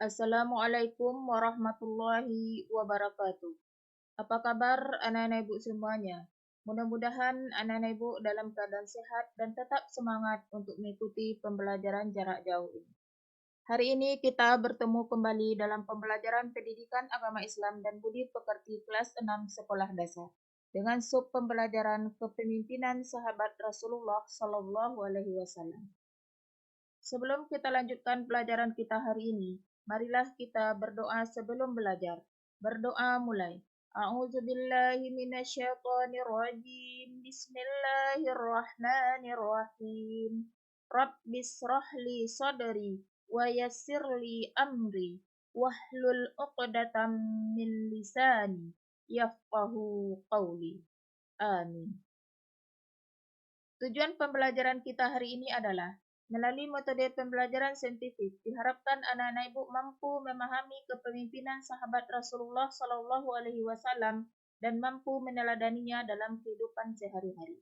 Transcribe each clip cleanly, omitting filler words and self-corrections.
Assalamualaikum warahmatullahi wabarakatuh. Apa kabar anak-anak ibu semuanya? Mudah-mudahan anak-anak ibu dalam keadaan sehat dan tetap semangat untuk mengikuti pembelajaran jarak jauh ini. Hari ini kita bertemu kembali dalam pembelajaran pendidikan agama Islam dan budi pekerti kelas 6 sekolah dasar dengan sub pembelajaran kepemimpinan sahabat Rasulullah Shallallahu Alaihi Wasallam. Sebelum kita lanjutkan pelajaran kita hari ini, marilah kita berdoa sebelum belajar. Berdoa mulai. A'udzubillahi minasyaitonirrajim. Bismillahirrahmanirrahim. Rabbishrah li sadri wa yassir li amri wahlul 'uqdatam min lisani yafqahu qawli. Amin. Tujuan pembelajaran kita hari ini adalah melalui metode pembelajaran saintifik, diharapkan anak-anak ibu mampu memahami kepemimpinan sahabat Rasulullah Shallallahu Alaihi Wasallam dan mampu meneladaninya dalam kehidupan sehari-hari.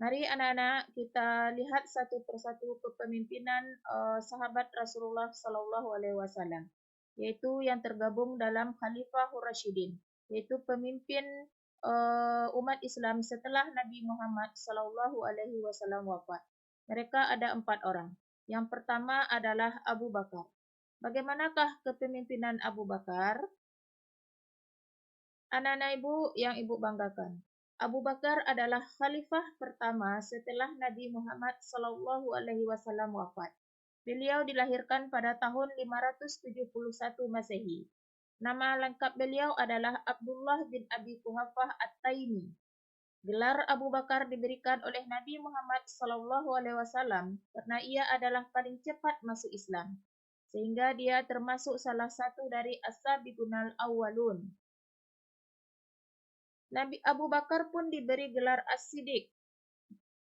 Mari anak-anak kita lihat satu persatu kepemimpinan sahabat Rasulullah Shallallahu Alaihi Wasallam, yaitu yang tergabung dalam Khalifah Rasyidin, yaitu pemimpin umat Islam setelah Nabi Muhammad Shallallahu Alaihi Wasallam wafat. Mereka ada 4 orang. Yang pertama adalah Abu Bakar. Bagaimanakah kepemimpinan Abu Bakar? Anak-anak ibu yang ibu banggakan. Abu Bakar adalah khalifah pertama setelah Nabi Muhammad Shallallahu Alaihi Wasallam wafat. Beliau dilahirkan pada tahun 571 Masehi. Nama lengkap beliau adalah Abdullah bin Abi Quhafah At-Taimi. Gelar Abu Bakar diberikan oleh Nabi Muhammad Shallallahu Alaihi Wasallam karena ia adalah paling cepat masuk Islam, sehingga dia termasuk salah satu dari as-sabiqunal awwalun. Nabi Abu Bakar pun diberi gelar As-Siddiq.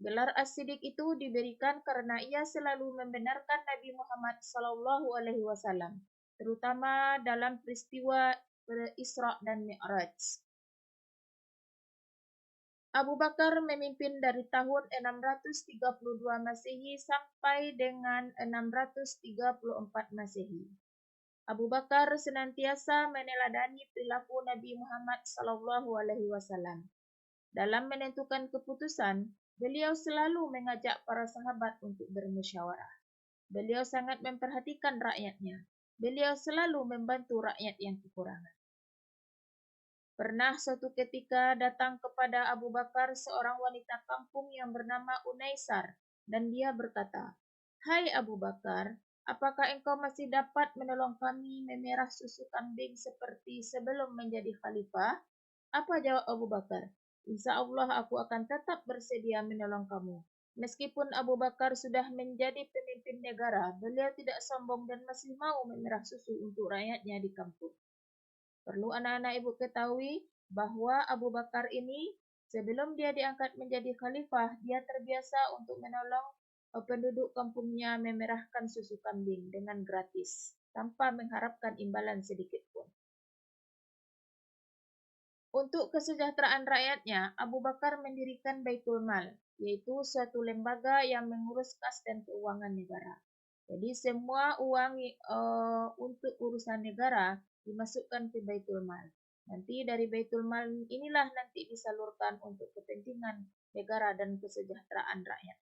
Gelar As-Siddiq itu diberikan karena ia selalu membenarkan Nabi Muhammad Shallallahu Alaihi Wasallam, terutama dalam peristiwa Isra dan Mi'raj. Abu Bakar memimpin dari tahun 632 Masehi sampai dengan 634 Masehi. Abu Bakar senantiasa meneladani perilaku Nabi Muhammad Shallallahu Alaihi Wasallam. Dalam menentukan keputusan, beliau selalu mengajak para sahabat untuk bermusyawarah. Beliau sangat memperhatikan rakyatnya. Beliau selalu membantu rakyat yang kekurangan. Pernah suatu ketika datang kepada Abu Bakar seorang wanita kampung yang bernama Unaisar, dan dia berkata, "Hai Abu Bakar, apakah engkau masih dapat menolong kami memerah susu kambing seperti sebelum menjadi khalifah?" Apa jawab Abu Bakar? "Insya Allah aku akan tetap bersedia menolong kamu." Meskipun Abu Bakar sudah menjadi pemimpin negara, beliau tidak sombong dan masih mau memerah susu untuk rakyatnya di kampung. Perlu anak-anak ibu ketahui bahwa Abu Bakar ini sebelum dia diangkat menjadi khalifah, dia terbiasa untuk menolong penduduk kampungnya memerahkan susu kambing dengan gratis, tanpa mengharapkan imbalan sedikit pun. Untuk kesejahteraan rakyatnya, Abu Bakar mendirikan Baitul Mal, yaitu suatu lembaga yang mengurus kas dan keuangan negara. Jadi semua uang untuk urusan negara dimasukkan ke Baitul Mal. Nanti dari Baitul Mal inilah nanti disalurkan untuk kepentingan negara dan kesejahteraan rakyat.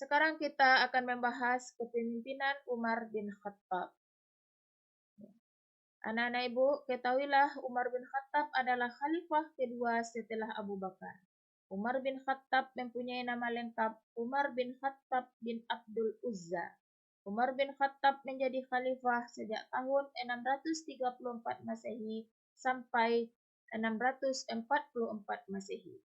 Sekarang kita akan membahas kepemimpinan Umar bin Khattab. Anak-anak ibu, ketahuilah Umar bin Khattab adalah khalifah kedua setelah Abu Bakar. Umar bin Khattab mempunyai nama lengkap Umar bin Khattab bin Abdul Uzza. Umar bin Khattab menjadi khalifah sejak tahun 634 Masehi sampai 644 Masehi.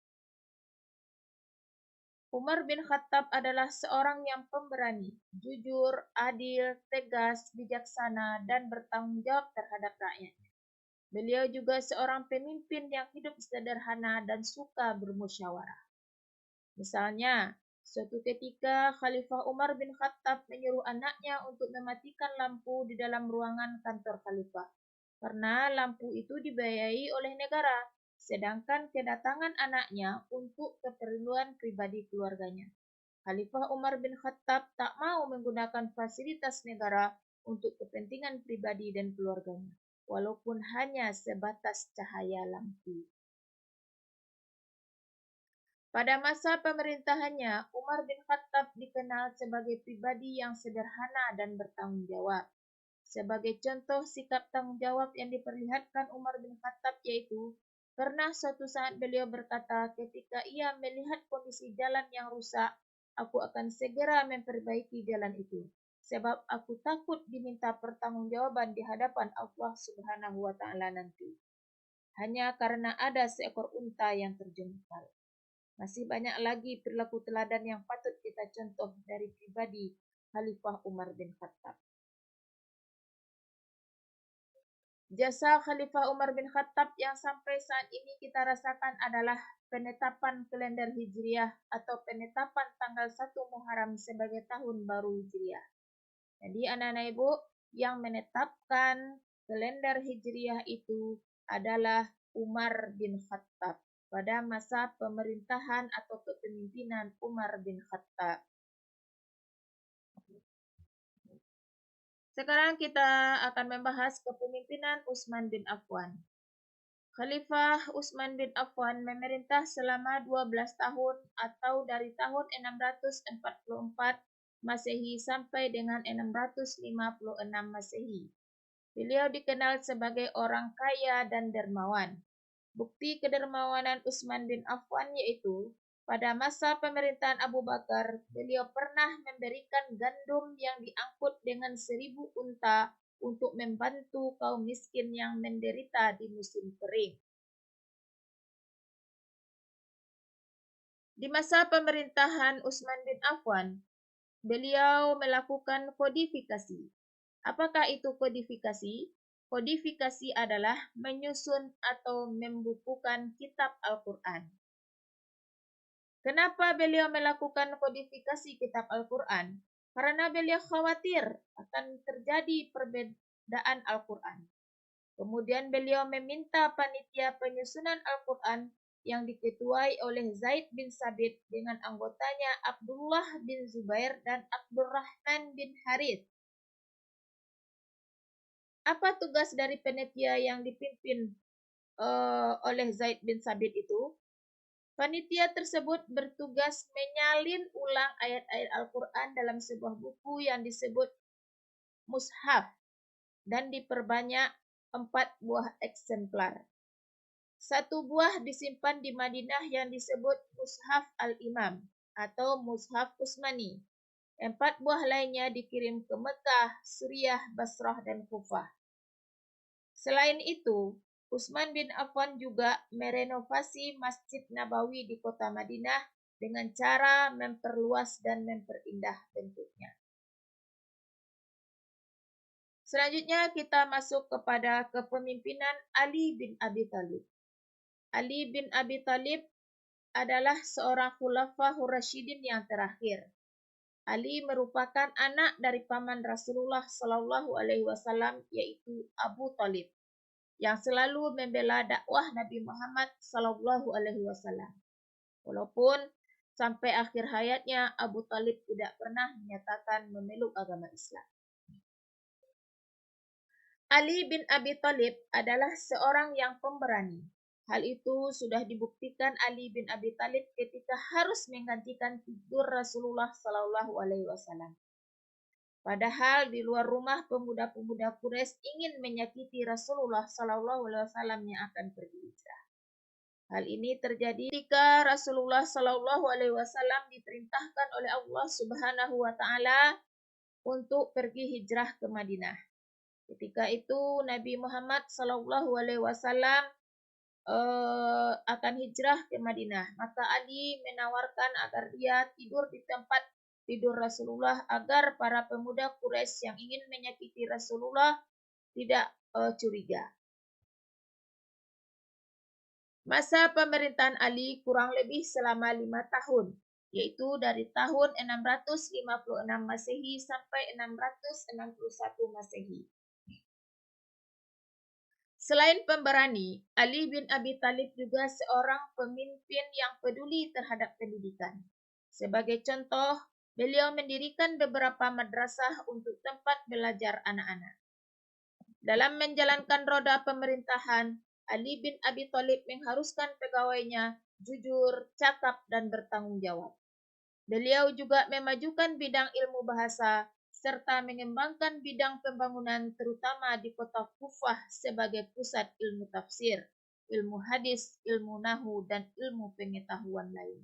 Umar bin Khattab adalah seorang yang pemberani, jujur, adil, tegas, bijaksana, dan bertanggung jawab terhadap rakyatnya. Beliau juga seorang pemimpin yang hidup sederhana dan suka bermusyawarah. Misalnya, suatu ketika Khalifah Umar bin Khattab menyuruh anaknya untuk mematikan lampu di dalam ruangan kantor Khalifah, karena lampu itu dibiayai oleh negara, sedangkan kedatangan anaknya untuk keperluan pribadi keluarganya. Khalifah Umar bin Khattab tak mau menggunakan fasilitas negara untuk kepentingan pribadi dan keluarganya, walaupun hanya sebatas cahaya lampu. Pada masa pemerintahannya, Umar bin Khattab dikenal sebagai pribadi yang sederhana dan bertanggung jawab. Sebagai contoh sikap tanggung jawab yang diperlihatkan Umar bin Khattab yaitu, pernah suatu saat beliau berkata ketika ia melihat kondisi jalan yang rusak, aku akan segera memperbaiki jalan itu. Sebab aku takut diminta pertanggungjawaban di hadapan Allah Subhanahu wa Ta'ala nanti. Hanya karena ada seekor unta yang terjungkal. Masih banyak lagi perilaku teladan yang patut kita contoh dari pribadi Khalifah Umar bin Khattab. Jasa Khalifah Umar bin Khattab yang sampai saat ini kita rasakan adalah penetapan kalender Hijriah atau penetapan tanggal 1 Muharram sebagai tahun baru Hijriah. Jadi anak-anak ibu, yang menetapkan kalender Hijriah itu adalah Umar bin Khattab pada masa pemerintahan atau kepemimpinan Umar bin Khattab. Sekarang kita akan membahas kepemimpinan Utsman bin Affan. Khalifah Utsman bin Affan memerintah selama 12 tahun atau dari tahun 644 Masehi sampai dengan 656 Masehi. Beliau dikenal sebagai orang kaya dan dermawan. Bukti kedermawanan Utsman bin Affan yaitu pada masa pemerintahan Abu Bakar, beliau pernah memberikan gandum yang diangkut dengan 1.000 unta untuk membantu kaum miskin yang menderita di musim kering. Di masa pemerintahan Utsman bin Affan, beliau melakukan kodifikasi. Apakah itu kodifikasi? Kodifikasi adalah menyusun atau membukukan kitab Al-Quran. Kenapa beliau melakukan kodifikasi kitab Al-Quran? Karena beliau khawatir akan terjadi perbedaan Al-Quran. Kemudian beliau meminta panitia penyusunan Al-Quran yang diketuai oleh Zaid bin Sabit dengan anggotanya Abdullah bin Zubair dan Abdurrahman bin Harith. Apa tugas dari panitia yang dipimpin oleh Zaid bin Sabit itu? Panitia tersebut bertugas menyalin ulang ayat-ayat Al-Quran dalam sebuah buku yang disebut Mushaf dan diperbanyak 4 buah eksemplar. 1 buah disimpan di Madinah yang disebut Mushaf Al-Imam atau Mushaf Utsmani. 4 buah lainnya dikirim ke Mekah, Suriah, Basrah, dan Kufah. Selain itu, Utsman bin Affan juga merenovasi Masjid Nabawi di kota Madinah dengan cara memperluas dan memperindah bentuknya. Selanjutnya kita masuk kepada kepemimpinan Ali bin Abi Thalib. Ali bin Abi Thalib adalah seorang khulafah Rasyidin yang terakhir. Ali merupakan anak dari paman Rasulullah Shallallahu Alaihi Wasallam yaitu Abu Thalib, yang selalu membela dakwah Nabi Muhammad Sallallahu Alaihi Wasallam. Walaupun sampai akhir hayatnya Abu Thalib tidak pernah menyatakan memeluk agama Islam. Ali bin Abi Thalib adalah seorang yang pemberani. Hal itu sudah dibuktikan Ali bin Abi Thalib ketika harus menggantikan tidur Rasulullah Sallallahu Alaihi Wasallam. Padahal di luar rumah pemuda-pemuda Quraisy ingin menyakiti Rasulullah Sallallahu Alaihi Wasallam yang akan pergi hijrah. Hal ini terjadi ketika Rasulullah Sallallahu Alaihi Wasallam diperintahkan oleh Allah Subhanahu Wa Taala untuk pergi hijrah ke Madinah. Ketika itu Nabi Muhammad Sallallahu Alaihi Wasallam akan hijrah ke Madinah. Maka Ali menawarkan agar dia tidur di tempat tidur Rasulullah agar para pemuda Quraisy yang ingin menyakiti Rasulullah tidak curiga. Masa pemerintahan Ali kurang lebih selama 5 tahun, yaitu dari tahun 656 Masehi sampai 661 Masehi. Selain pemberani, Ali bin Abi Thalib juga seorang pemimpin yang peduli terhadap pendidikan. Sebagai contoh, beliau mendirikan beberapa madrasah untuk tempat belajar anak-anak. Dalam menjalankan roda pemerintahan, Ali bin Abi Thalib mengharuskan pegawainya jujur, cakap, dan bertanggung jawab. Beliau juga memajukan bidang ilmu bahasa serta mengembangkan bidang pembangunan terutama di kota Kufah sebagai pusat ilmu tafsir, ilmu hadis, ilmu nahu, dan ilmu pengetahuan lain.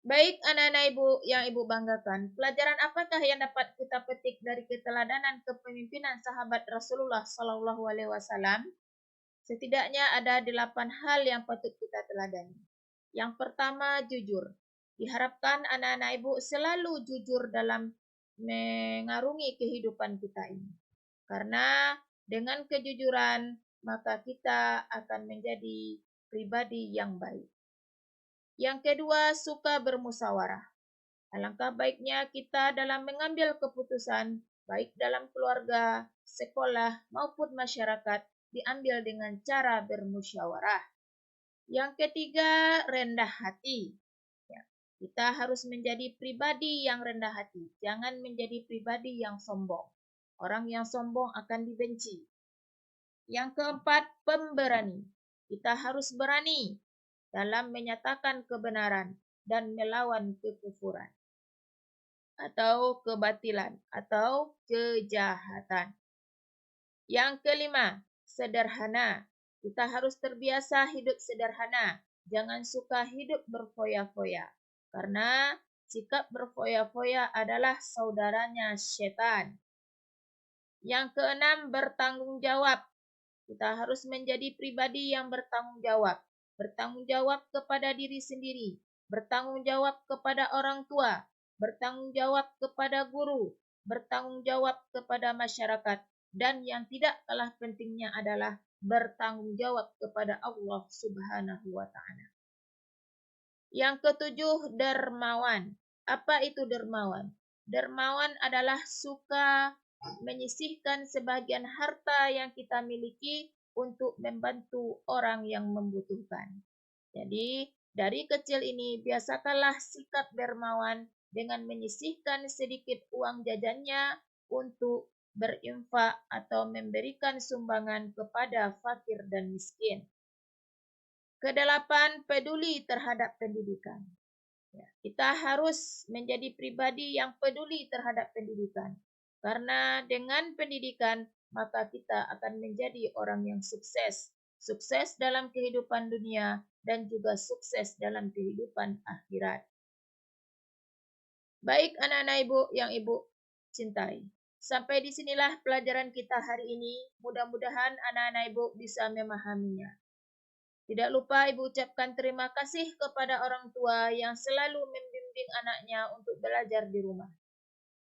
Baik anak-anak ibu yang ibu banggakan, pelajaran apakah yang dapat kita petik dari keteladanan kepemimpinan sahabat Rasulullah Shallallahu Alaihi Wasallam? Setidaknya ada 8 hal yang patut kita teladani. Yang pertama, jujur. Diharapkan anak-anak ibu selalu jujur dalam mengarungi kehidupan kita ini. Karena dengan kejujuran, maka kita akan menjadi pribadi yang baik. Yang kedua, suka bermusyawarah. Alangkah baiknya kita dalam mengambil keputusan, baik dalam keluarga, sekolah, maupun masyarakat, diambil dengan cara bermusyawarah. Yang ketiga, rendah hati. Ya, kita harus menjadi pribadi yang rendah hati. Jangan menjadi pribadi yang sombong. Orang yang sombong akan dibenci. Yang keempat, pemberani. Kita harus berani dalam menyatakan kebenaran dan melawan kekufuran atau kebatilan atau kejahatan. Yang kelima, sederhana. Kita harus terbiasa hidup sederhana. Jangan suka hidup berfoya-foya. Karena sikap berfoya-foya adalah saudaranya setan. Yang keenam, bertanggung jawab. Kita harus menjadi pribadi yang bertanggung jawab. Bertanggung jawab kepada diri sendiri. Bertanggung jawab kepada orang tua. Bertanggung jawab kepada guru. Bertanggung jawab kepada masyarakat. Dan yang tidak kalah pentingnya adalah bertanggung jawab kepada Allah Subhanahu wa Ta'ala. Yang ketujuh, dermawan. Apa itu dermawan? Dermawan adalah suka menyisihkan sebagian harta yang kita miliki untuk membantu orang yang membutuhkan. Jadi, dari kecil ini biasakanlah sikap dermawan dengan menyisihkan sedikit uang jajannya untuk berinfak atau memberikan sumbangan kepada fakir dan miskin. Kedelapan, peduli terhadap pendidikan. Ya, kita harus menjadi pribadi yang peduli terhadap pendidikan. Karena dengan pendidikan, maka kita akan menjadi orang yang sukses. Sukses dalam kehidupan dunia dan juga sukses dalam kehidupan akhirat. Baik anak-anak ibu yang ibu cintai. Sampai disinilah pelajaran kita hari ini. Mudah-mudahan anak-anak ibu bisa memahaminya. Tidak lupa ibu ucapkan terima kasih kepada orang tua yang selalu membimbing anaknya untuk belajar di rumah.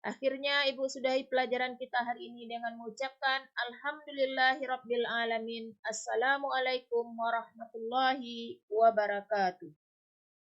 Akhirnya ibu sudahi pelajaran kita hari ini dengan mengucapkan Alhamdulillahirabbil alamin. Assalamualaikum warahmatullahi wabarakatuh.